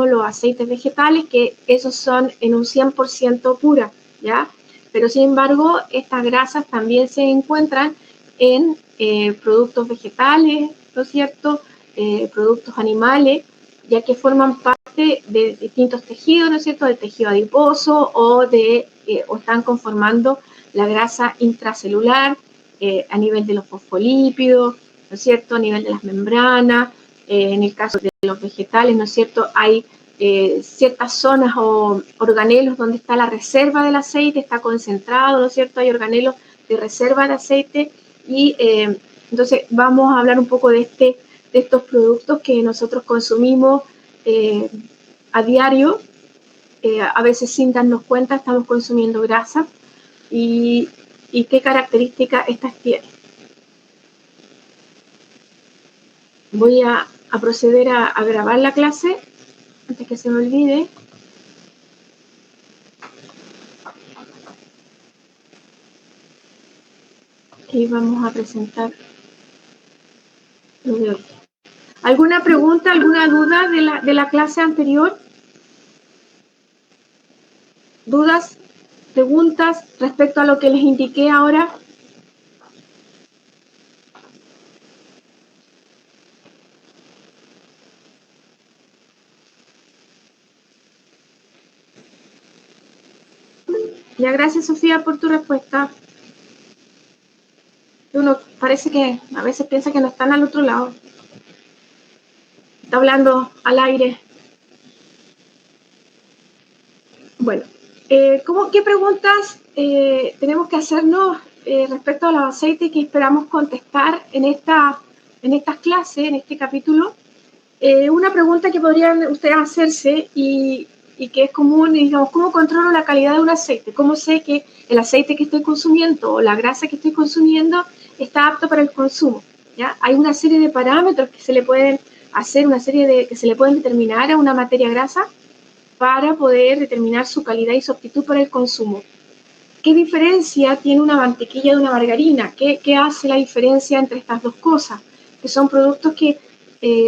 los aceites vegetales, que esos son en un 100% pura, ¿ya? Pero sin embargo, estas grasas también se encuentran en productos vegetales, ¿no es cierto? Productos animales, ya que forman parte de distintos tejidos, ¿no es cierto? Del tejido adiposo o están conformando la grasa intracelular a nivel de los fosfolípidos, ¿no es cierto? A nivel de las membranas. En el caso de los vegetales, ¿no es cierto? Hay ciertas zonas o organelos donde está la reserva del aceite, está concentrado, ¿no es cierto? Hay organelos de reserva de aceite y entonces vamos a hablar un poco de estos productos que nosotros consumimos a diario, a veces sin darnos cuenta estamos consumiendo grasa y qué características estas tienen. Voy a proceder a grabar la clase antes que se me olvide. Y vamos a presentar lo de hoy. ¿Alguna pregunta, alguna duda de la clase anterior? ¿Dudas, preguntas respecto a lo que les indiqué ahora? Ya, gracias Sofía por tu respuesta. Uno parece que a veces piensa que no están al otro lado. Está hablando al aire. Bueno, ¿qué preguntas tenemos que hacernos respecto a los aceites que esperamos contestar en estas clases, en este capítulo? Una pregunta que podrían ustedes hacerse y que es común, digamos, ¿cómo controlo la calidad de un aceite? ¿Cómo sé que el aceite que estoy consumiendo o la grasa que estoy consumiendo está apto para el consumo? ¿Ya? Hay una serie de parámetros que se le pueden hacer, que se le pueden determinar a una materia grasa para poder determinar su calidad y su aptitud para el consumo. ¿Qué diferencia tiene una mantequilla de una margarina? ¿Qué hace la diferencia entre estas dos cosas? Que son productos que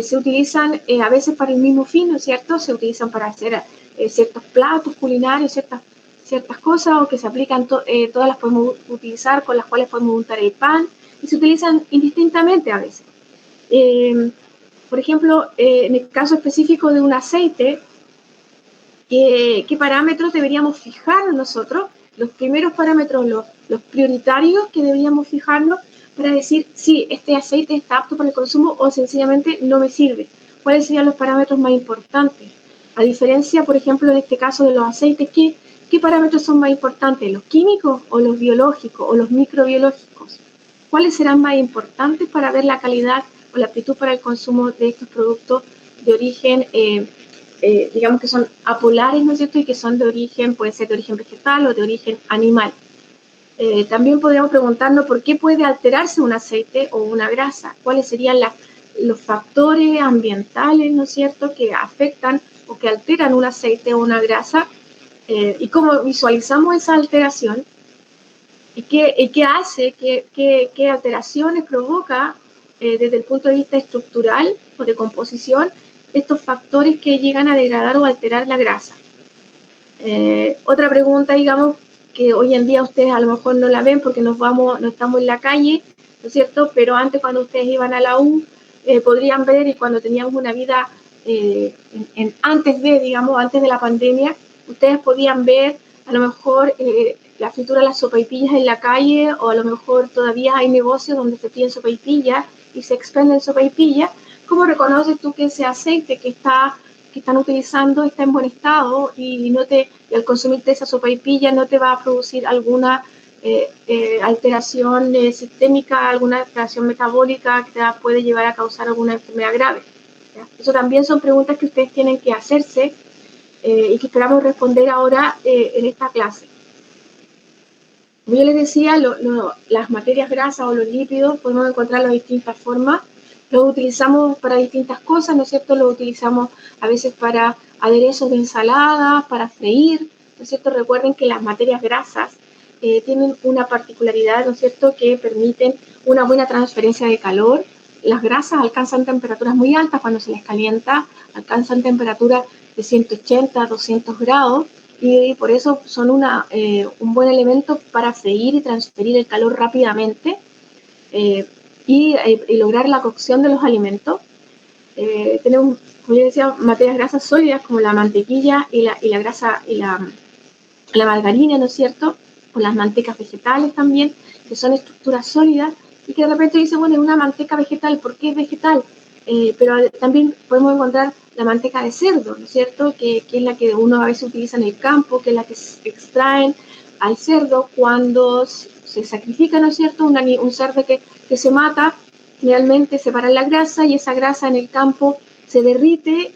se utilizan a veces para el mismo fin, ¿no es cierto? Se utilizan para hacer ciertos platos culinarios, ciertas cosas, o que se aplican, todas las podemos utilizar, con las cuales podemos untar el pan, y se utilizan indistintamente a veces. Por ejemplo, en el caso específico de un aceite, ¿qué parámetros deberíamos fijar nosotros? Los primeros parámetros, los prioritarios que deberíamos fijarnos para decir si este aceite está apto para el consumo o sencillamente no me sirve. ¿Cuáles serían los parámetros más importantes? A diferencia, por ejemplo, en este caso de los aceites, ¿qué parámetros son más importantes? ¿Los químicos o los biológicos o los microbiológicos? ¿Cuáles serán más importantes para ver la calidad o la aptitud para el consumo de estos productos de origen digamos que son apolares, ¿no es cierto? Y que son de origen, puede ser de origen vegetal o de origen animal. También podríamos preguntarnos por qué puede alterarse un aceite o una grasa, cuáles serían los factores ambientales, ¿no es cierto?, que afectan o que alteran un aceite o una grasa, y cómo visualizamos esa alteración, y qué hace, qué alteraciones provoca desde el punto de vista estructural o de composición estos factores que llegan a degradar o alterar la grasa. Otra pregunta, digamos, que hoy en día ustedes a lo mejor no la ven porque no estamos en la calle, ¿no es cierto? Pero antes, cuando ustedes iban a la U, podrían ver, y cuando teníamos una vida antes de la pandemia, ustedes podían ver a lo mejor la fritura de las sopaipillas en la calle, o a lo mejor todavía hay negocios donde se piden sopaipillas y se expenden sopaipillas. ¿Cómo reconoces tú que ese aceite que están utilizando está en buen estado y al consumirte esa sopaipilla no te va a producir alguna alteración sistémica, alguna alteración metabólica que te puede llevar a causar alguna enfermedad grave? ¿Ya? Eso también son preguntas que ustedes tienen que hacerse y que esperamos responder ahora en esta clase. Como yo les decía, las materias grasas o los lípidos podemos encontrarlos de distintas formas. Los utilizamos para distintas cosas, ¿no es cierto? Los utilizamos a veces para aderezos de ensalada, para freír, ¿no es cierto? Recuerden que las materias grasas tienen una particularidad, ¿no es cierto?, que permiten una buena transferencia de calor. Las grasas alcanzan temperaturas muy altas cuando se les calienta, alcanzan temperaturas de 180 a 200 grados, y por eso son un buen elemento para freír y transferir el calor rápidamente y lograr la cocción de los alimentos. Tenemos, como yo decía, materias grasas sólidas como la mantequilla y la grasa y la margarina, ¿no es cierto? O las mantecas vegetales también, que son estructuras sólidas y que de repente dice, bueno, es una manteca vegetal, ¿por qué es vegetal? Pero también podemos encontrar la manteca de cerdo, ¿no es cierto? Que es la que uno a veces utiliza en el campo, que es la que extraen al cerdo cuando se sacrifica, ¿no es cierto? Un cerdo que se mata, finalmente separan la grasa y esa grasa en el campo se derrite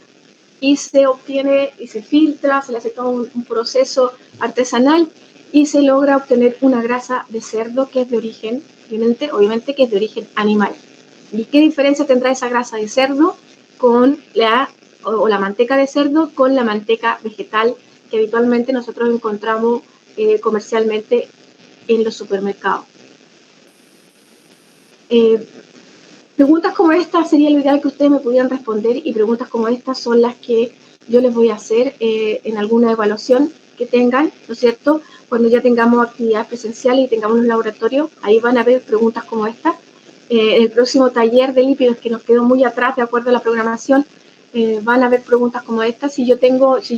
y se obtiene y se filtra, se le hace todo un proceso artesanal y se logra obtener una grasa de cerdo que es de origen, obviamente que es de origen animal. ¿Y qué diferencia tendrá esa grasa de cerdo con la manteca de cerdo con la manteca vegetal que habitualmente nosotros encontramos comercialmente en los supermercados? Preguntas como esta sería lo ideal que ustedes me pudieran responder, y preguntas como estas son las que yo les voy a hacer en alguna evaluación que tengan, ¿no es cierto? Cuando ya tengamos actividades presenciales y tengamos un laboratorio, ahí van a haber preguntas como esta. El próximo taller de lípidos, que nos quedó muy atrás de acuerdo a la programación, van a haber preguntas como esta. Si yo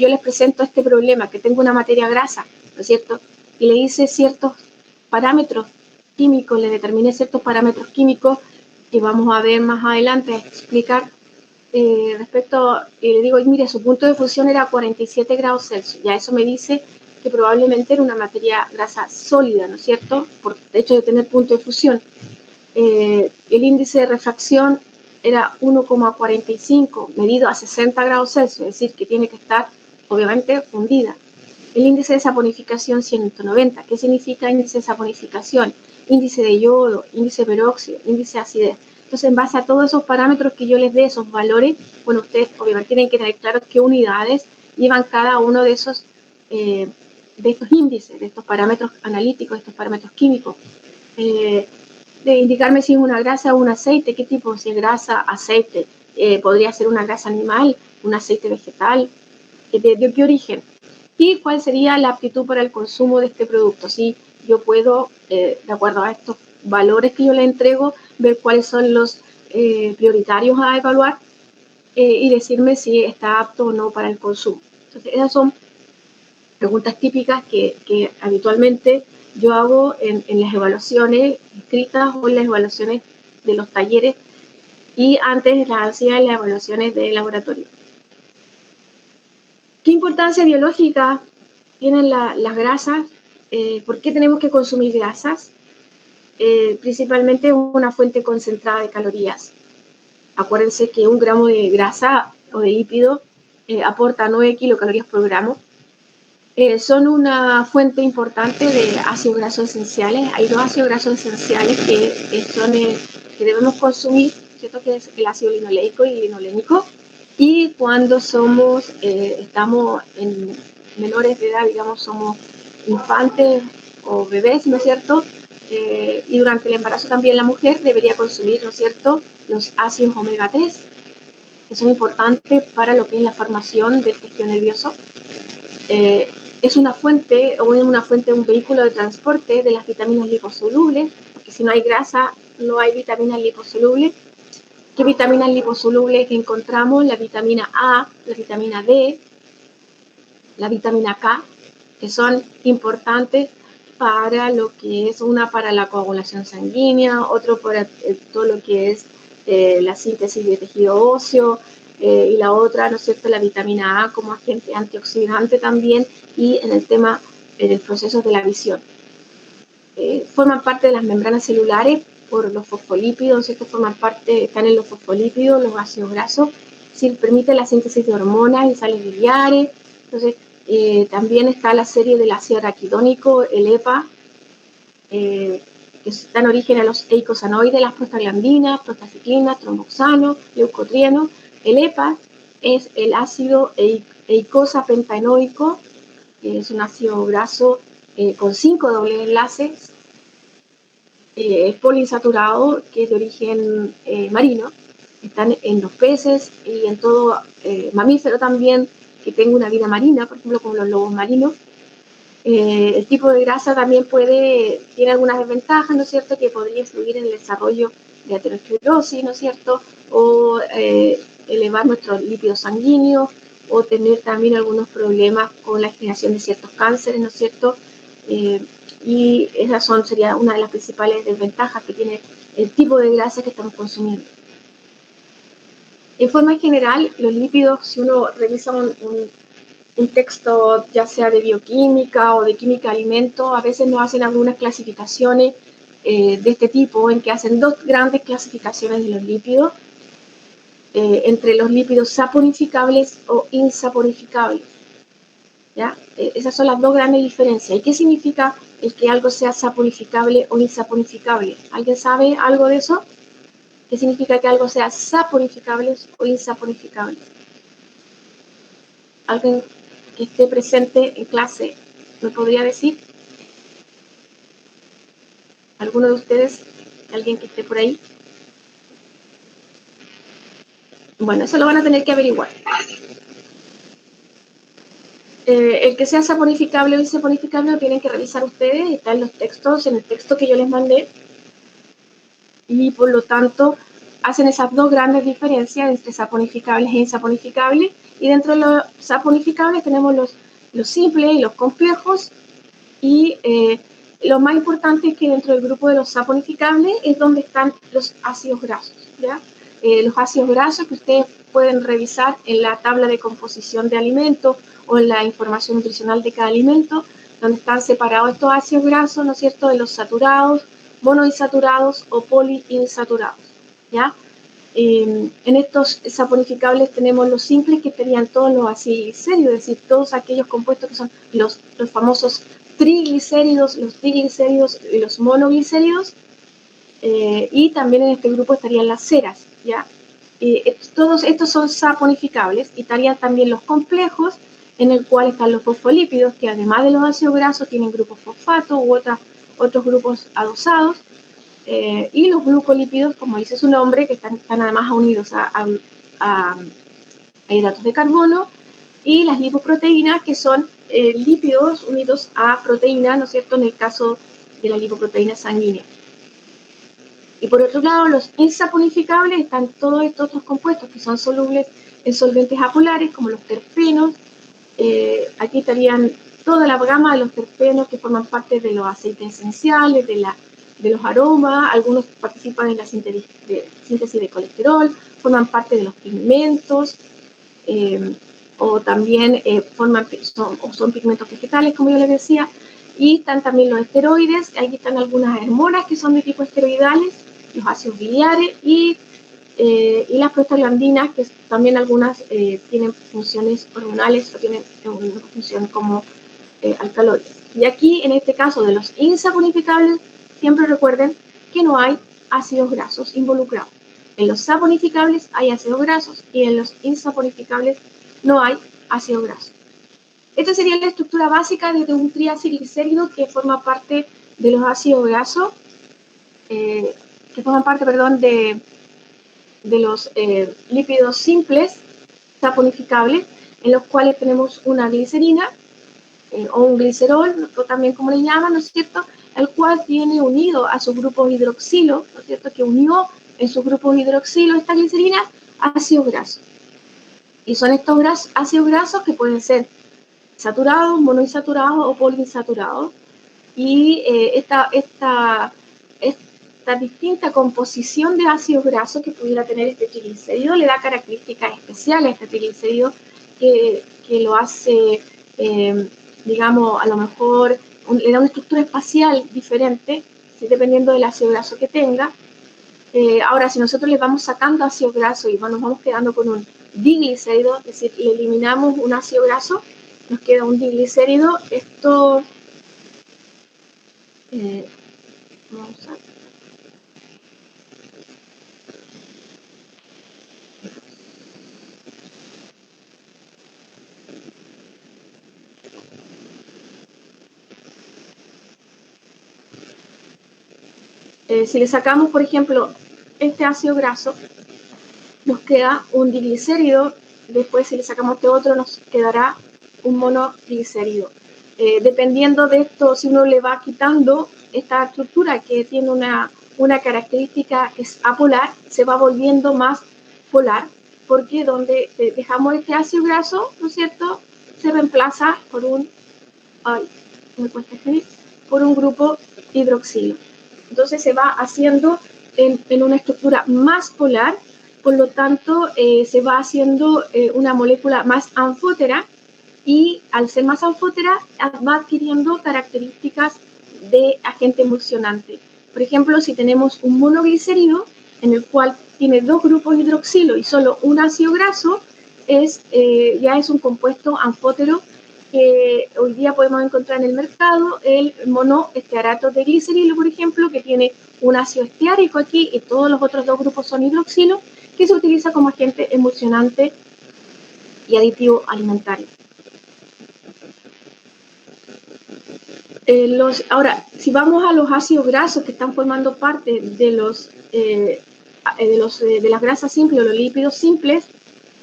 les presento este problema, que tengo una materia grasa, ¿no es cierto? Y le hice ciertos parámetros químicos, le determiné ciertos parámetros químicos que vamos a ver más adelante, a explicar respecto, le digo, mire, su punto de fusión era 47 grados Celsius, ya eso me dice que probablemente era una materia grasa sólida, ¿no es cierto? Por el hecho de tener punto de fusión. El índice de refracción era 1,45 medido a 60 grados Celsius, es decir, que tiene que estar obviamente fundida. El índice de saponificación 190. ¿Qué significa índice de saponificación? Índice de yodo, índice de peróxido, índice de acidez. Entonces, en base a todos esos parámetros que yo les dé, esos valores, bueno, ustedes obviamente tienen que tener claro qué unidades llevan cada uno de estos índices, de estos parámetros analíticos, de estos parámetros químicos. De indicarme si es una grasa o un aceite, qué tipo, si es grasa, aceite, podría ser una grasa animal, un aceite vegetal, de qué origen, y cuál sería la aptitud para el consumo de este producto. Si yo puedo, de acuerdo a estos valores que yo le entrego, ver cuáles son los prioritarios a evaluar y decirme si está apto o no para el consumo. Entonces, esas son preguntas típicas que habitualmente yo hago en las evaluaciones escritas o en las evaluaciones de los talleres, y antes las hacía en las evaluaciones de laboratorio. ¿Qué importancia biológica tienen las grasas? ¿Por qué tenemos que consumir grasas? Principalmente una fuente concentrada de calorías. Acuérdense que 1 gramo de grasa o de lípido aporta 9 kilocalorías por gramo. Son una fuente importante de ácidos grasos esenciales. Hay 2 ácidos grasos esenciales que debemos consumir, ¿cierto? Que es el ácido linoleico y linolénico. Y cuando estamos en menores de edad, digamos, somos infantes o bebés, ¿no es cierto? Y durante el embarazo también la mujer debería consumir, ¿no es cierto?, los ácidos omega 3, que son importantes para lo que es la formación del tejido nervioso. Es una fuente, un vehículo de transporte de las vitaminas liposolubles, porque si no hay grasa, no hay vitaminas liposolubles. ¿Qué vitaminas liposolubles encontramos? La vitamina A, la vitamina D, la vitamina K, que son importantes para lo que es para la coagulación sanguínea, otro para todo lo que es la síntesis de tejido óseo, y la otra, ¿no es cierto?, la vitamina A como agente antioxidante también, y en el tema de los procesos de la visión. Forman parte de las membranas celulares por los fosfolípidos, ¿cierto? Están en los fosfolípidos, los ácidos grasos, sí, permite la síntesis de hormonas y sales biliares. Entonces, también está la serie del ácido araquidónico, el EPA, que dan origen a los eicosanoides, las prostaglandinas, prostaciclina, tromboxano, leucotrieno. El EPA es el ácido eicosapentaenoico, que es un ácido graso con 5 dobles enlaces, es poliinsaturado, que es de origen marino. Están en los peces y en todo mamífero también, que tenga una vida marina, por ejemplo, como los lobos marinos. El tipo de grasa también tiene algunas desventajas, ¿no es cierto?, que podría influir en el desarrollo de aterosclerosis, ¿no es cierto?, o elevar nuestros lípidos sanguíneos, o tener también algunos problemas con la generación de ciertos cánceres, ¿no es cierto?, y esas sería una de las principales desventajas que tiene el tipo de grasa que estamos consumiendo. En forma general, los lípidos, si uno revisa un texto ya sea de bioquímica o de química de alimentos, a veces nos hacen algunas clasificaciones de este tipo, en que hacen dos grandes clasificaciones de los lípidos, entre los lípidos saponificables o insaponificables. ¿Ya? Esas son las dos grandes diferencias. ¿Y qué significa el que algo sea saponificable o insaponificable? ¿Alguien sabe algo de eso? ¿Qué significa que algo sea saponificable o insaponificable? ¿Alguien que esté presente en clase me podría decir? ¿Alguno de ustedes? ¿Alguien que esté por ahí? Bueno, eso lo van a tener que averiguar. El que sea saponificable o insaponificable lo tienen que revisar ustedes, está en los textos, en el texto que yo les mandé, y por lo tanto hacen esas dos grandes diferencias entre saponificables e insaponificables, y dentro de los saponificables tenemos los simples y los complejos, y lo más importante es que dentro del grupo de los saponificables es donde están los ácidos grasos, ¿ya? Los ácidos grasos que ustedes pueden revisar en la tabla de composición de alimentos o en la información nutricional de cada alimento, donde están separados estos ácidos grasos, ¿no es cierto?, de los saturados, monoinsaturados o poliinsaturados, ¿ya? En estos saponificables tenemos los simples, que serían todos los aciglicéridos, es decir, todos aquellos compuestos que son los famosos triglicéridos, los diglicéridos y los monoglicéridos, y también en este grupo estarían las ceras, ¿ya? Todos estos son saponificables, y estarían también los complejos, en el cual están los fosfolípidos, que además de los ácidos grasos tienen grupos fosfato u otros grupos adosados, y los glucolípidos, como dice su nombre, que están además unidos a hidratos de carbono, y las lipoproteínas, que son lípidos unidos a proteínas, ¿no es cierto?, en el caso de la lipoproteína sanguínea. Y por otro lado, los insaponificables están todos estos otros compuestos que son solubles en solventes apolares, como los terpenos. Aquí estarían toda la gama de los terpenos que forman parte de los aceites esenciales, de los aromas. Algunos participan en la síntesis de colesterol, forman parte de los pigmentos, o también son pigmentos vegetales, como yo les decía. Y están también los esteroides. Aquí están algunas hormonas que son de tipo esteroidales, los ácidos biliares y las prostaglandinas, que también algunas tienen funciones hormonales o tienen una función como alcaloides. Y aquí, en este caso de los insaponificables, siempre recuerden que no hay ácidos grasos involucrados. En los saponificables hay ácidos grasos y en los insaponificables no hay ácido graso. Esta sería la estructura básica de un triacilglicérido que forma parte de los ácidos grasos, que forman parte, perdón, de los lípidos simples saponificables, en los cuales tenemos una glicerina o un glicerol, o también como le llaman, ¿no es cierto?, el cual tiene unido a sus grupos hidroxilo, ¿no es cierto?, que unió en sus grupos hidroxilo esta glicerina ácidos grasos. Y son estos ácidos grasos que pueden ser saturados, monoinsaturados o poliinsaturados. Y esta distinta composición de ácidos grasos que pudiera tener este triglicérido le da características especiales a este triglicérido que lo hace, digamos, a lo mejor le da una estructura espacial diferente, ¿sí?, dependiendo del ácido graso que tenga. Ahora, si nosotros le vamos sacando ácido graso y nos vamos quedando con un diglicérido, es decir, le eliminamos un ácido graso, nos queda un diglicérido. Esto vamos a si le sacamos, por ejemplo, este ácido graso, nos queda un diglicérido después si le sacamos este otro nos quedará un monoglicérido. Dependiendo de esto, si uno le va quitando esta estructura que tiene una característica que es apolar, se va volviendo más polar, porque donde dejamos este ácido graso, ¿no es cierto?, se reemplaza por un, por un grupo hidroxilo. Entonces se va haciendo en una estructura más polar, por lo tanto se va haciendo una molécula más anfótera, y al ser más anfótera va adquiriendo características de agente emulsionante. Por ejemplo, si tenemos un monoglicérido en el cual tiene dos grupos hidroxilo y solo un ácido graso, ya es un compuesto anfótero que hoy día podemos encontrar en el mercado, el monoestearato de glicerilo, por ejemplo, que tiene un ácido esteárico aquí y todos los otros dos grupos son hidroxilo, que se utiliza como agente emulsionante y aditivo alimentario. Ahora, si vamos a los ácidos grasos que están formando parte de las grasas simples o los lípidos simples,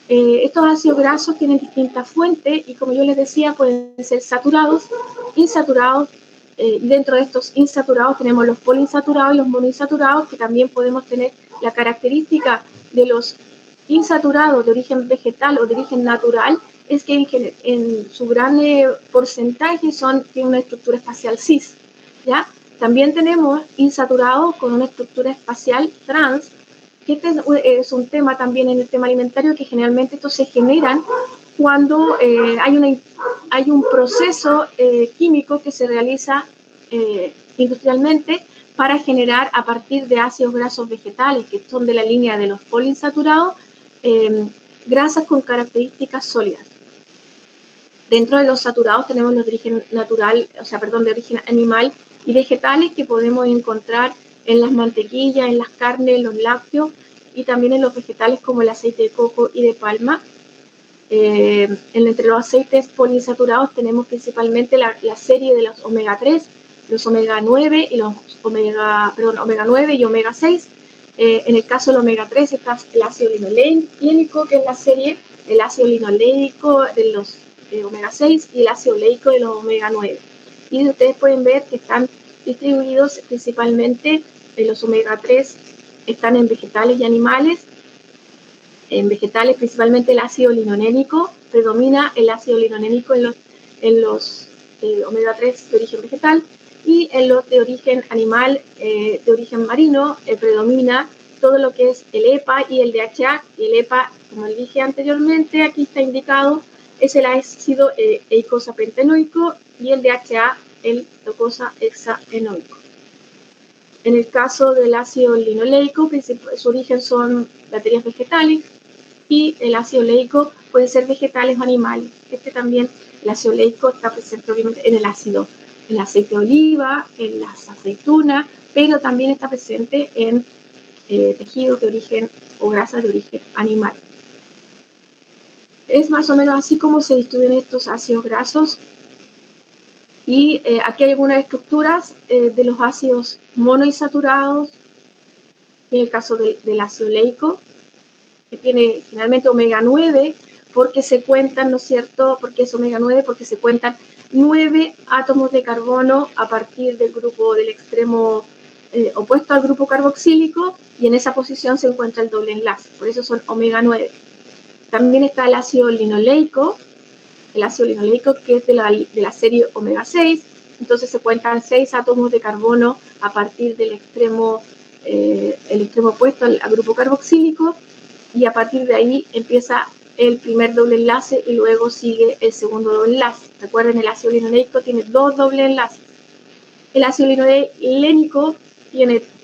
estos ácidos grasos tienen distintas fuentes y, como yo les decía, pueden ser saturados, insaturados. Dentro de estos insaturados tenemos los poliinsaturados y los monoinsaturados, que también podemos tener la característica de los insaturados de origen vegetal o de origen natural, es que en su gran porcentaje tienen una estructura espacial cis, ¿ya? También tenemos insaturados con una estructura espacial trans, que este es un tema también en el tema alimentario, que generalmente estos se generan cuando hay un proceso químico que se realiza industrialmente para generar, a partir de ácidos grasos vegetales, que son de la línea de los poliinsaturados, grasas con características sólidas. Dentro de los saturados tenemos los de origen natural, de origen animal y vegetales, que podemos encontrar en las mantequillas, en las carnes, en los lácteos y también en los vegetales como el aceite de coco y de palma. Entre los aceites poliinsaturados tenemos principalmente la serie de los omega 3, los omega 9 y los omega 9 y omega 6. En el caso del omega 3 está el ácido linolénico, que es la serie, el ácido linolénico de los omega 6 y el ácido oleico de los omega 9. Y ustedes pueden ver que están distribuidos principalmente los omega 3, están en vegetales y animales. En vegetales principalmente el ácido linolénico, predomina el ácido linolénico en los omega 3 de origen vegetal, y en los de origen animal, de origen marino, predomina todo lo que es el EPA y el DHA. Y el EPA, como les dije anteriormente, aquí está indicado, es el ácido eicosapentenoico, y el DHA el docosahexaenoico. En el caso del ácido linoleico, su origen son materias vegetales, y el ácido oleico puede ser vegetales o animales. También, el ácido oleico está presente obviamente en el aceite de oliva, en las aceitunas, pero también está presente en tejidos de origen o grasas de origen animal. Es más o menos así como se distribuyen estos ácidos grasos. Y aquí hay algunas estructuras de los ácidos monoinsaturados, en el caso del ácido oleico, que tiene generalmente omega 9, porque se cuentan, ¿no es cierto?, porque es omega 9, porque se cuentan 9 átomos de carbono a partir del extremo opuesto al grupo carboxílico, y en esa posición se encuentra el doble enlace, por eso son omega 9. También está el ácido linoleico, que es de la serie omega 6, entonces se cuentan 6 átomos de carbono a partir del extremo opuesto al grupo carboxílico, y a partir de ahí empieza el primer doble enlace y luego sigue el segundo doble enlace. Recuerden, el ácido linoleico tiene 2 dobles enlaces. El ácido linolénico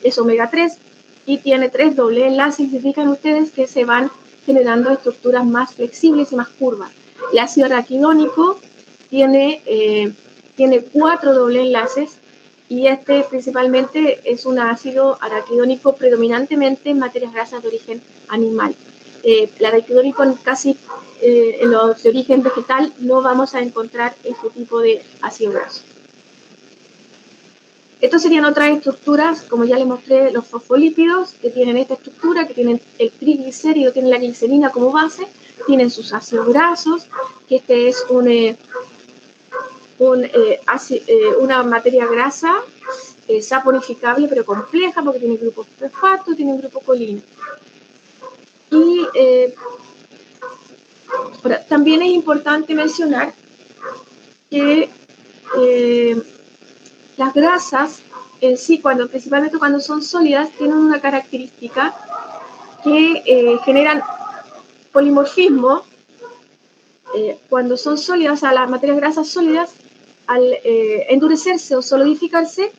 es omega 3 y tiene 3 dobles enlaces, y se fijan ustedes que se van generando estructuras más flexibles y más curvas. El ácido araquidónico tiene 4 dobles enlaces, y principalmente es un ácido araquidónico predominantemente en materias grasas de origen animal. El araquidónico en los de origen vegetal no vamos a encontrar este tipo de ácido graso. Estas serían otras estructuras, como ya les mostré, los fosfolípidos, que tienen esta estructura, que tienen el triglicérido, tienen la glicerina como base, tienen sus ácidos grasos, que este es una materia grasa saponificable pero compleja porque tiene grupo fosfato, tiene un grupo colina. Y ahora, también es importante mencionar que las grasas en sí, principalmente cuando son sólidas, tienen una característica que generan polimorfismo. Cuando son sólidas, o sea, las materias grasas sólidas, al endurecerse o solidificarse,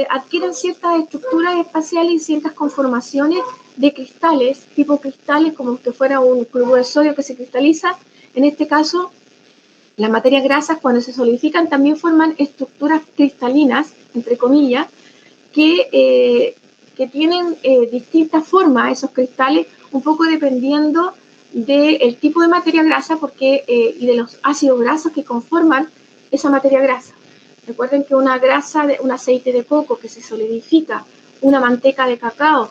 adquieren ciertas estructuras espaciales y ciertas conformaciones de cristales, tipo cristales, como que fuera un cloruro de sodio que se cristaliza. En este caso, las materias grasas, cuando se solidifican, también forman estructuras cristalinas, entre comillas, que tienen distintas formas, esos cristales, un poco dependiendo del tipo de materia grasa y de los ácidos grasos que conforman esa materia grasa. Recuerden que un aceite de coco que se solidifica, una manteca de cacao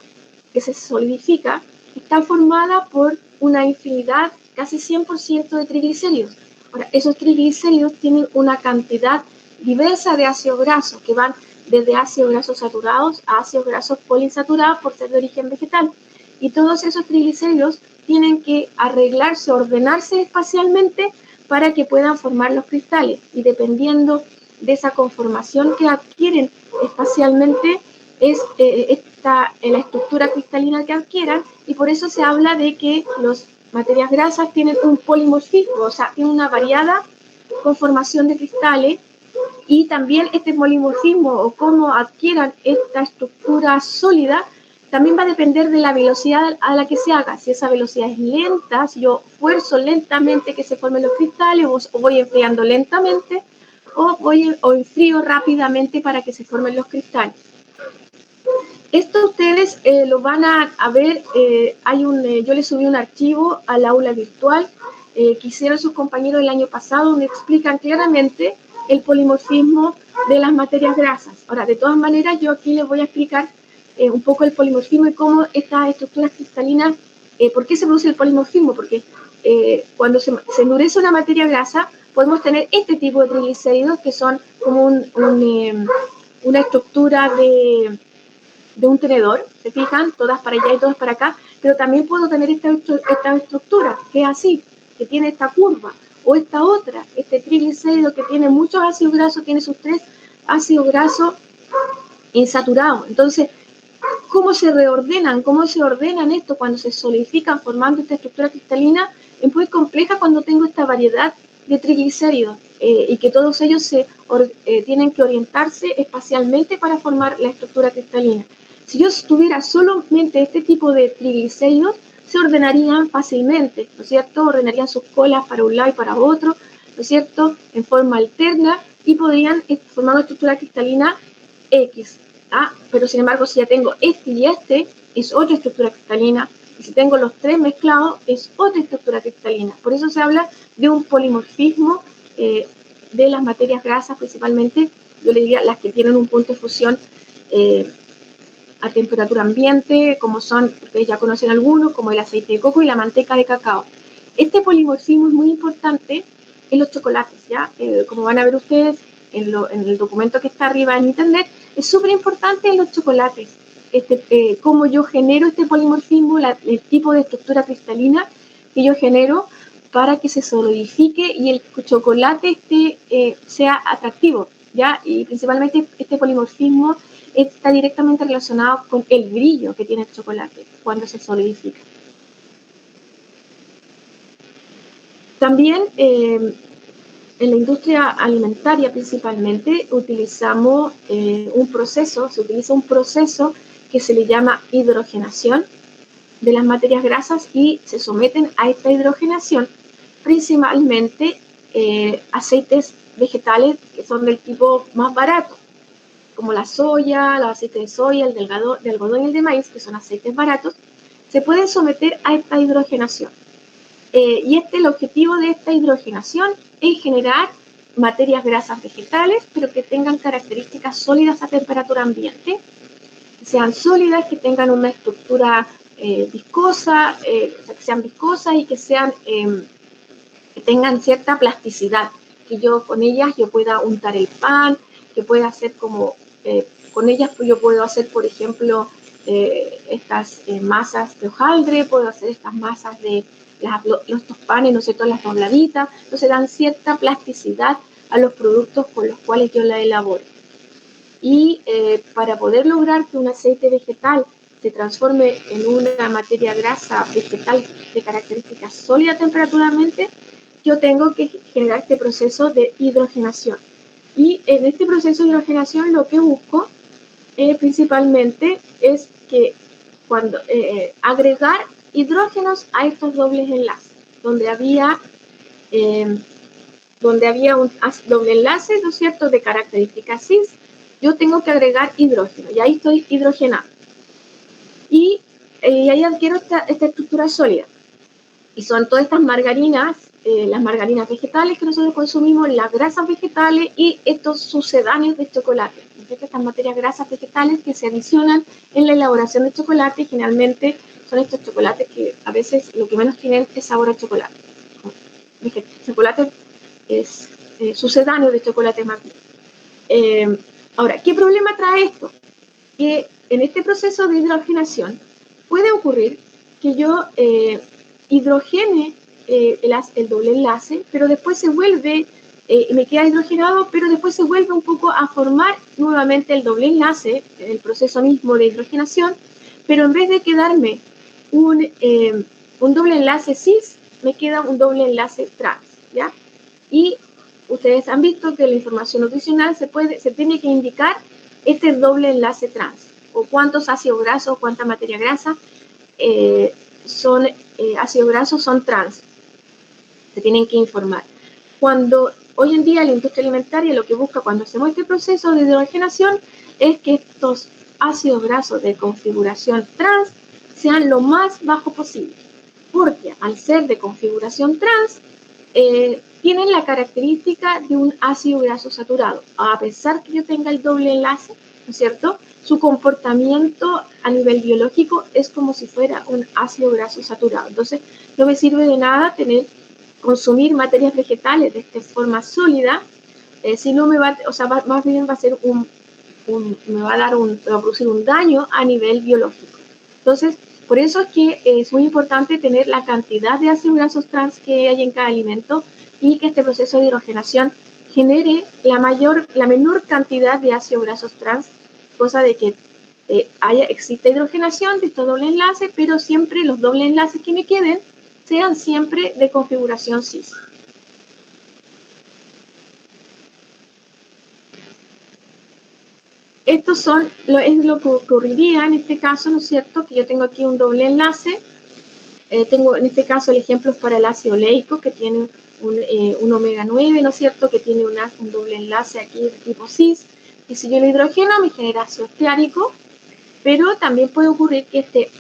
que se solidifica, está formada por una infinidad, casi 100% de triglicéridos. Ahora, esos triglicéridos tienen una cantidad diversa de ácidos grasos que van desde ácidos grasos saturados a ácidos grasos poliinsaturados por ser de origen vegetal. Y todos esos triglicéridos tienen que arreglarse, ordenarse espacialmente para que puedan formar los cristales. Y dependiendo de esa conformación que adquieren espacialmente, es la estructura cristalina que adquieran, y por eso se habla de que las materias grasas tienen un polimorfismo, o sea, tienen una variada conformación de cristales. Y también este polimorfismo o cómo adquieran esta estructura sólida también va a depender de la velocidad a la que se haga. Si esa velocidad es lenta, si yo fuerzo lentamente que se formen los cristales, o voy enfriando lentamente, o enfrío rápidamente para que se formen los cristales. Esto ustedes lo van a ver, yo les subí un archivo al aula virtual que hicieron sus compañeros el año pasado, donde explican claramente el polimorfismo de las materias grasas. Ahora, de todas maneras, yo aquí les voy a explicar un poco el polimorfismo y cómo estas estructuras cristalinas, ¿por qué se produce el polimorfismo? Porque cuando se endurece una materia grasa, podemos tener este tipo de triglicéridos que son como una estructura de un tenedor, ¿se fijan? Todas para allá y todas para acá, pero también puedo tener esta estructura, que es así, que tiene esta curva, o esta otra, este triglicérido que tiene muchos ácidos grasos, tiene sus 3 ácidos grasos insaturados. Entonces, ¿cómo se ordenan esto cuando se solidifican formando esta estructura cristalina? Es muy compleja cuando tengo esta variedad de triglicéridos y que todos ellos tienen que orientarse espacialmente para formar la estructura cristalina. Si yo tuviera solamente este tipo de triglicéridos, se ordenarían fácilmente, ¿no es cierto? Ordenarían sus colas para un lado y para otro, ¿no es cierto? En forma alterna, y podrían formar una estructura cristalina X. Pero sin embargo, si ya tengo este y este, es otra estructura cristalina, y si tengo los 3 mezclados, es otra estructura cristalina. Por eso se habla de un polimorfismo de las materias grasas, principalmente, yo le diría las que tienen un punto de fusión a temperatura ambiente, como son, ustedes ya conocen algunos, como el aceite de coco y la manteca de cacao. Este polimorfismo es muy importante en los chocolates, ¿ya? Como van a ver ustedes en el documento que está arriba en internet, es súper importante en los chocolates, cómo yo genero este polimorfismo, el tipo de estructura cristalina que yo genero para que se solidifique y el chocolate sea atractivo, ¿ya? Y principalmente este polimorfismo está directamente relacionado con el brillo que tiene el chocolate cuando se solidifica. También en la industria alimentaria principalmente se utiliza un proceso que se le llama hidrogenación de las materias grasas, y se someten a esta hidrogenación principalmente aceites vegetales que son del tipo más barato, como la soya, el aceite de soya, el de algodón y el de maíz, que son aceites baratos, se pueden someter a esta hidrogenación. Y el objetivo de esta hidrogenación es generar materias grasas vegetales, pero que tengan características sólidas a temperatura ambiente, que sean sólidas, que tengan una estructura viscosas, o sea, que sean viscosas y que sean que tengan cierta plasticidad, que yo con ellas yo pueda untar el pan, que pueda hacer como, con ellas yo puedo hacer, por ejemplo, estas masas de hojaldre, puedo hacer estas masas de estos panes, no sé, todas las dobladitas, entonces dan cierta plasticidad a los productos con los cuales yo la elaboro. Y para poder lograr que un aceite vegetal se transforme en una materia grasa vegetal de características sólidas temperaturalmente, yo tengo que generar este proceso de hidrogenación. Y en este proceso de hidrogenación lo que busco principalmente es que cuando agregar hidrógenos a estos dobles enlaces, donde había un doble enlace, ¿no es cierto?, de características cis, yo tengo que agregar hidrógeno, y ahí estoy hidrogenando. Y ahí adquiero esta estructura sólida. Y son todas estas margarinas, las margarinas vegetales que nosotros consumimos, las grasas vegetales y estos sucedáneos de chocolate. Estas materias grasas vegetales que se adicionan en la elaboración de chocolate, generalmente son estos chocolates que a veces lo que menos tienen es sabor a chocolate. Chocolate es sucedáneo de chocolate más bien. Ahora, ¿qué problema trae esto? Que en este proceso de hidrogenación puede ocurrir que yo hidrogene el doble enlace, pero después se vuelve, me queda hidrogenado, pero después se vuelve un poco a formar nuevamente el doble enlace, el proceso mismo de hidrogenación, pero en vez de quedarme un doble enlace cis, me queda un doble enlace trans, ¿ya? Y ustedes han visto que en la información nutricional se tiene que indicar este doble enlace trans, o cuántos ácidos grasos, cuánta materia grasa son ácidos grasos, son trans. Se tienen que informar. Cuando hoy en día la industria alimentaria lo que busca cuando hacemos este proceso de hidrogenación es que estos ácidos grasos de configuración trans sean lo más bajo posible, porque al ser de configuración trans, tienen la característica de un ácido graso saturado. A pesar que yo tenga el doble enlace, ¿no es cierto?, su comportamiento a nivel biológico es como si fuera un ácido graso saturado. Entonces, no me sirve de nada consumir materias vegetales de esta forma sólida, si no me va, o sea, más bien va a ser me va a producir un daño a nivel biológico. Entonces, por eso es que es muy importante tener la cantidad de ácidos grasos trans que hay en cada alimento y que este proceso de hidrogenación genere la menor cantidad de ácidos grasos trans, cosa de que exista hidrogenación de estos doble enlaces, pero siempre los doble enlaces que me queden sean siempre de configuración cis. Estos es lo que ocurriría en este caso, ¿no es cierto?, que yo tengo aquí un doble enlace. Tengo en este caso el ejemplo es para el ácido oleico, que tiene un omega 9, ¿no es cierto?, que tiene un doble enlace aquí de tipo cis, y si yo lo hidrogeno me genera ácido esteárico, pero también puede ocurrir que este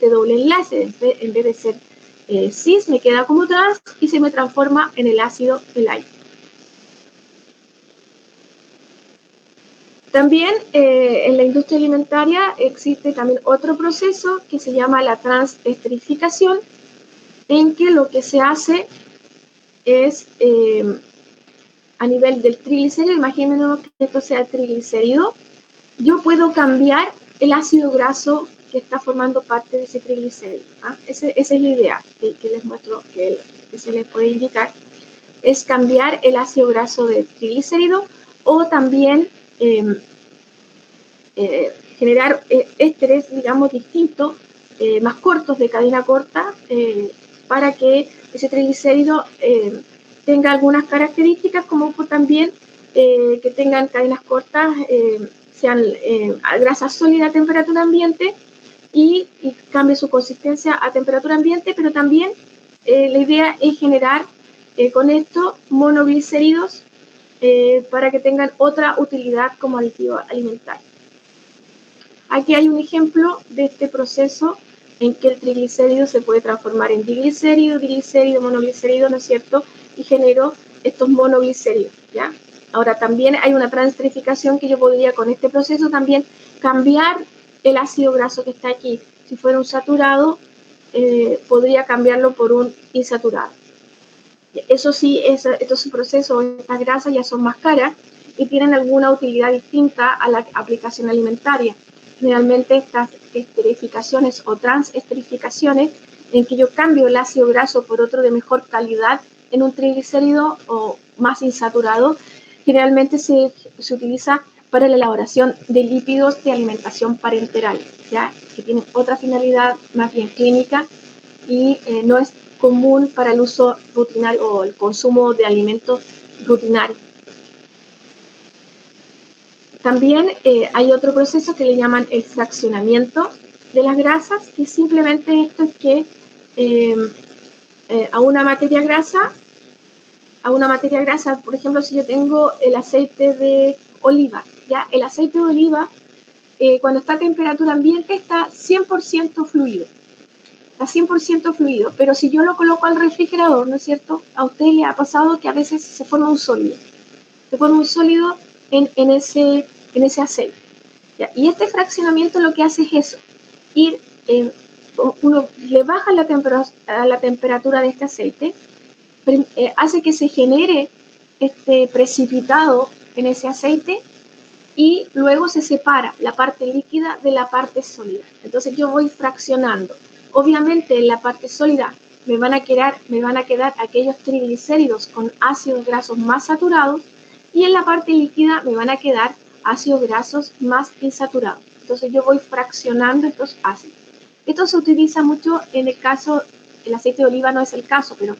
doble enlace, en vez de ser cis, me queda como trans y se me transforma en el ácido elaico. También en la industria alimentaria existe también otro proceso que se llama la transesterificación, en que lo que se hace es a nivel del triglicérido, imagínense que esto sea triglicérido, yo puedo cambiar el ácido graso que está formando parte de ese triglicérido. Esa es la idea que les muestro, que se les puede indicar, es cambiar el ácido graso de triglicérido o también generar ésteres, digamos, distintos, más cortos, de cadena corta, para que ese triglicérido tenga algunas características, como también que tengan cadenas cortas, sean grasas sólidas a temperatura ambiente y cambie su consistencia a temperatura ambiente, pero también la idea es generar con esto monoglicéridos para que tengan otra utilidad como aditivo alimentario. Aquí hay un ejemplo de este proceso en que el triglicérido se puede transformar en diglicérido, monoglicérido, ¿no es cierto?, y generó estos monoglicéridos, ¿ya? Ahora, también hay una transesterificación que yo podría con este proceso también cambiar el ácido graso que está aquí. si fuera un saturado, podría cambiarlo por un insaturado. Eso sí, estos procesos, estas grasas ya son más caras y tienen alguna utilidad distinta a la aplicación alimentaria. Generalmente estas esterificaciones o transesterificaciones, en que yo cambio el ácido graso por otro de mejor calidad en un triglicérido o más insaturado, generalmente se utiliza para la elaboración de lípidos de alimentación parenteral, ¿ya? Que tienen otra finalidad más bien clínica y no es común para el uso rutinario o el consumo de alimentos rutinarios. También hay otro proceso que le llaman el fraccionamiento de las grasas, que simplemente esto es que a una materia grasa, por ejemplo, si yo tengo el aceite de oliva, ¿ya? El aceite de oliva, cuando está a temperatura ambiente, está 100% fluido. Está 100% fluido, pero si yo lo coloco al refrigerador, ¿no es cierto? A usted le ha pasado que a veces se forma un sólido. Se forma un sólido en ese aceite. ¿Ya? Y este fraccionamiento lo que hace es eso, uno le baja la temperatura de este aceite, hace que se genere este precipitado en ese aceite y luego se separa la parte líquida de la parte sólida. Entonces yo voy fraccionando. Obviamente en la parte sólida me van a quedar aquellos triglicéridos con ácidos grasos más saturados y en la parte líquida me van a quedar ácidos grasos más insaturados. Entonces yo voy fraccionando estos ácidos. Esto se utiliza mucho en el caso, el aceite de oliva no es el caso, pero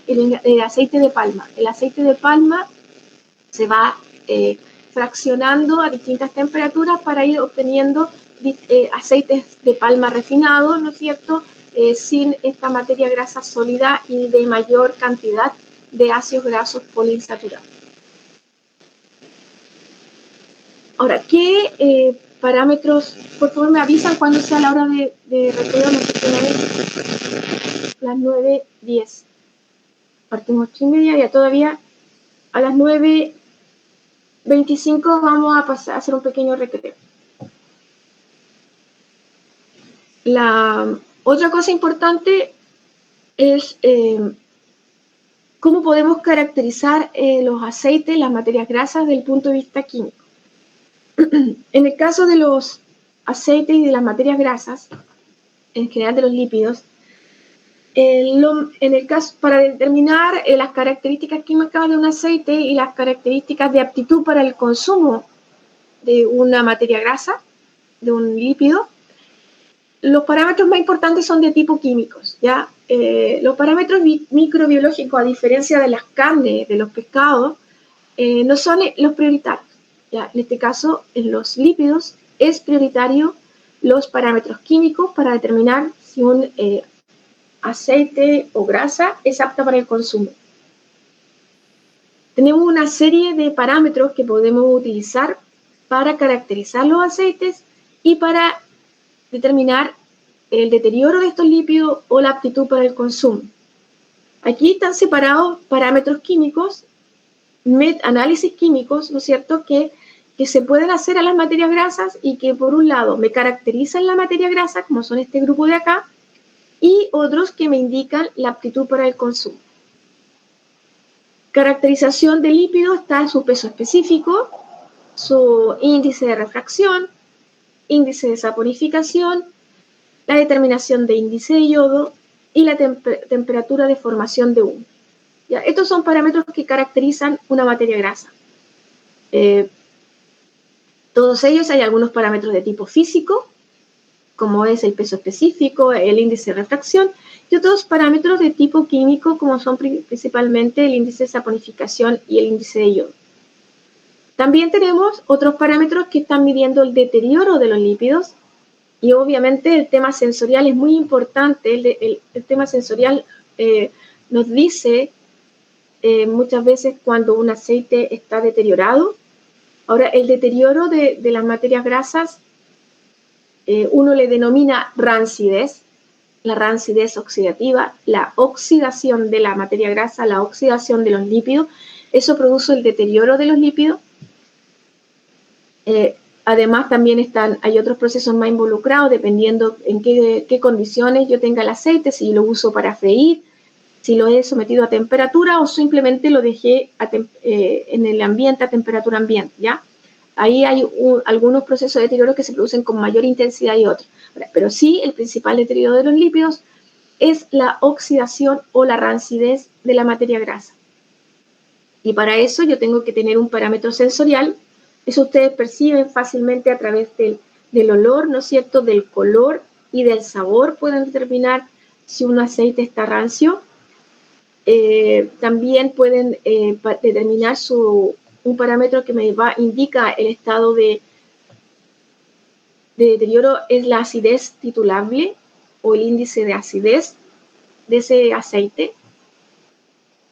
el aceite de palma. El aceite de palma se va fraccionando a distintas temperaturas para ir obteniendo aceites de palma refinados, ¿no es cierto?, sin esta materia grasa sólida y de mayor cantidad de ácidos grasos poliinsaturados. Ahora, ¿qué parámetros? Por favor, me avisan cuando sea la hora de recreo. Las 9:10. Partimos 8:30, ya todavía a las 9:25 vamos a pasar a hacer un pequeño recreo. La otra cosa importante es cómo podemos caracterizar los aceites, las materias grasas desde el punto de vista químico. En el caso de los aceites y de las materias grasas, en general de los lípidos, en el caso, para determinar las características químicas de un aceite y las características de aptitud para el consumo de una materia grasa, de un lípido, los parámetros más importantes son de tipo químicos, ¿ya? Los parámetros microbiológicos, a diferencia de las carnes, de los pescados, no son los prioritarios, ¿ya? En este caso, en los lípidos, es prioritario los parámetros químicos para determinar si un aceite o grasa es apta para el consumo. Tenemos una serie de parámetros que podemos utilizar para caracterizar los aceites y para determinar el deterioro de estos lípidos o la aptitud para el consumo. Aquí están separados parámetros químicos, análisis químicos, ¿no es cierto?, que se pueden hacer a las materias grasas y que por un lado me caracterizan la materia grasa, como son este grupo de acá, y otros que me indican la aptitud para el consumo. Caracterización de lípido está su peso específico, su índice de refracción, índice de saponificación, la determinación de índice de yodo y la temperatura de formación de humo. ¿Ya? Estos son parámetros que caracterizan una materia grasa. Todos ellos, hay algunos parámetros de tipo físico, como es el peso específico, el índice de refracción, y otros parámetros de tipo químico, como son principalmente el índice de saponificación y el índice de yodo. También tenemos otros parámetros que están midiendo el deterioro de los lípidos, y obviamente el tema sensorial es muy importante. El tema sensorial nos dice muchas veces cuando un aceite está deteriorado. Ahora, el deterioro de las materias grasas, uno le denomina rancidez, la rancidez oxidativa, la oxidación de la materia grasa, la oxidación de los lípidos. Eso produce el deterioro de los lípidos. Además, también hay otros procesos más involucrados, dependiendo en qué condiciones yo tenga el aceite, si lo uso para freír, si lo he sometido a temperatura o simplemente lo dejé en el ambiente, a temperatura ambiente, ¿ya? Ahí hay algunos procesos de deterioro que se producen con mayor intensidad y otros. Pero sí, el principal deterioro de los lípidos es la oxidación o la rancidez de la materia grasa. Y para eso yo tengo que tener un parámetro sensorial. Eso ustedes perciben fácilmente a través del olor, ¿no es cierto?, del color y del sabor. Pueden determinar si un aceite está rancio. También pueden determinar un parámetro que indica el estado de deterioro, es la acidez titulable o el índice de acidez de ese aceite.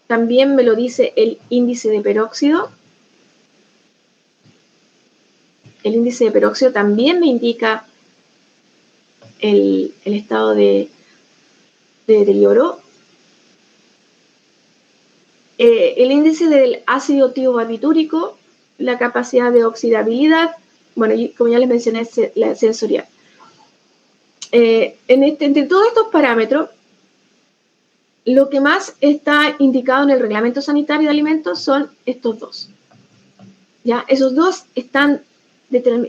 También me lo dice el índice de peróxido. El índice de peróxido también me indica el estado de deterioro. El índice del ácido tiobarbitúrico, la capacidad de oxidabilidad, bueno, como ya les mencioné, es la sensorial. Entre todos estos parámetros, lo que más está indicado en el Reglamento Sanitario de Alimentos son estos dos. ¿Ya? Esos dos están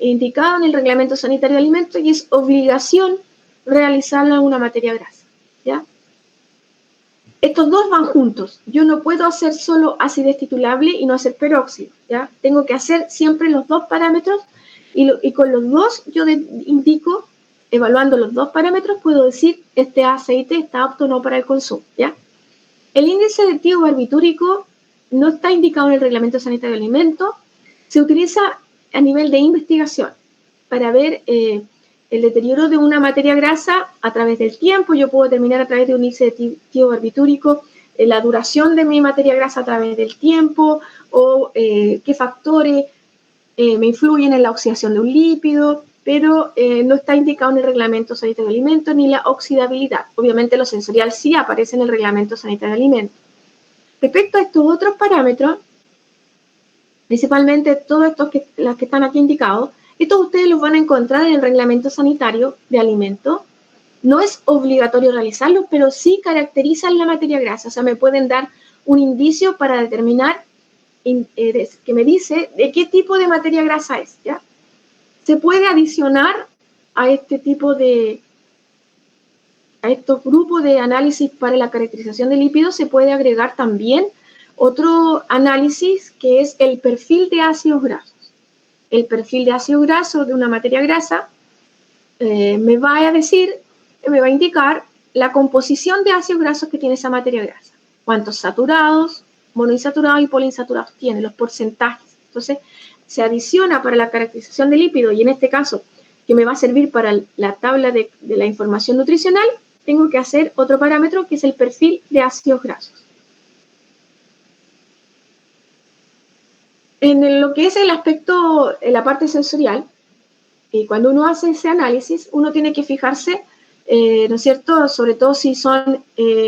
indicados en el Reglamento Sanitario de Alimentos y es obligación realizarlo en una materia grasa. ¿Ya? Estos dos van juntos. Yo no puedo hacer solo acidez titulable y no hacer peróxido, ¿ya? Tengo que hacer siempre los dos parámetros y con los dos yo indico, evaluando los dos parámetros, puedo decir este aceite está apto o no para el consumo, ¿ya? El índice de tiobarbitúrico no está indicado en el Reglamento Sanitario de Alimentos. Se utiliza a nivel de investigación para ver el deterioro de una materia grasa a través del tiempo. Yo puedo determinar a través de un índice de tiobarbitúrico la duración de mi materia grasa a través del tiempo o qué factores me influyen en la oxidación de un lípido, pero no está indicado en el Reglamento Sanitario de Alimentos ni la oxidabilidad. Obviamente lo sensorial sí aparece en el Reglamento Sanitario de Alimentos. Respecto a estos otros parámetros, principalmente todos estos los que están aquí indicados, estos ustedes los van a encontrar en el Reglamento Sanitario de Alimentos. No es obligatorio realizarlos, pero sí caracterizan la materia grasa. O sea, me pueden dar un indicio para determinar, que me dice de qué tipo de materia grasa es, ¿ya? Se puede adicionar a estos grupos de análisis para la caracterización de lípidos, se puede agregar también otro análisis que es el perfil de ácidos grasos. El perfil de ácido graso de una materia grasa me va a indicar la composición de ácidos grasos que tiene esa materia grasa. Cuántos saturados, monoinsaturados y poliinsaturados tiene, los porcentajes. Entonces, se adiciona para la caracterización de lípidos y en este caso, que me va a servir para la tabla de la información nutricional, tengo que hacer otro parámetro que es el perfil de ácidos grasos. En lo que es el aspecto, la parte sensorial, cuando uno hace ese análisis, uno tiene que fijarse, ¿no es cierto?, sobre todo si son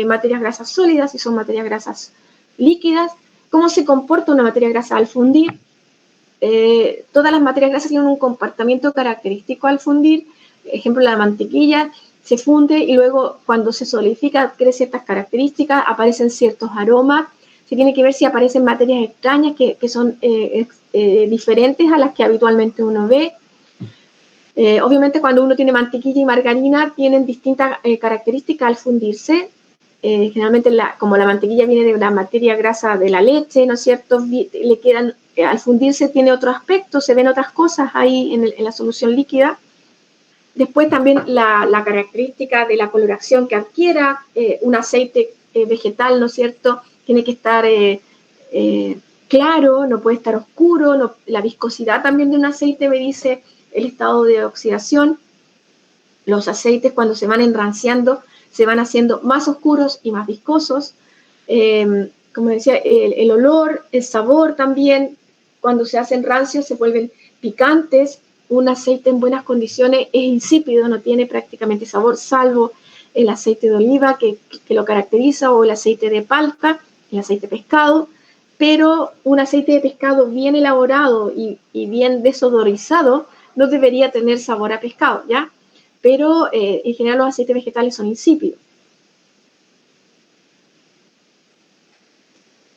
materias grasas sólidas, si son materias grasas líquidas, cómo se comporta una materia grasa al fundir. Todas las materias grasas tienen un comportamiento característico al fundir. Ejemplo, la mantequilla se funde y luego cuando se solidifica adquiere ciertas características, aparecen ciertos aromas. Se tiene que ver si aparecen materias extrañas que son diferentes a las que habitualmente uno ve. Obviamente cuando uno tiene mantequilla y margarina tienen distintas características al fundirse. Generalmente como la mantequilla viene de la materia grasa de la leche, ¿no es cierto? Le quedan, al fundirse tiene otro aspecto, se ven otras cosas ahí en la solución líquida. Después también la característica de la coloración que adquiera un aceite vegetal, ¿no es cierto? Tiene que estar claro, no puede estar oscuro. No, la viscosidad también de un aceite me dice el estado de oxidación. Los aceites cuando se van enranciando se van haciendo más oscuros y más viscosos. Como decía, el olor, el sabor también, cuando se hacen rancios se vuelven picantes. Un aceite en buenas condiciones es insípido, no tiene prácticamente sabor, salvo el aceite de oliva que lo caracteriza, o el aceite de palta, el aceite de pescado. Pero un aceite de pescado bien elaborado y bien desodorizado no debería tener sabor a pescado, ¿ya? Pero en general los aceites vegetales son insípidos.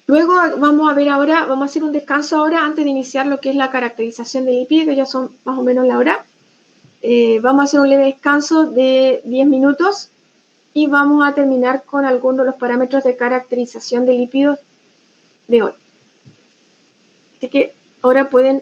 Luego vamos a ver ahora, vamos a hacer un descanso ahora antes de iniciar lo que es la caracterización de lípidos, que ya son más o menos la hora. Vamos a hacer un leve descanso de 10 minutos y vamos a terminar con algunos de los parámetros de caracterización de lípidos de hoy. Así que ahora pueden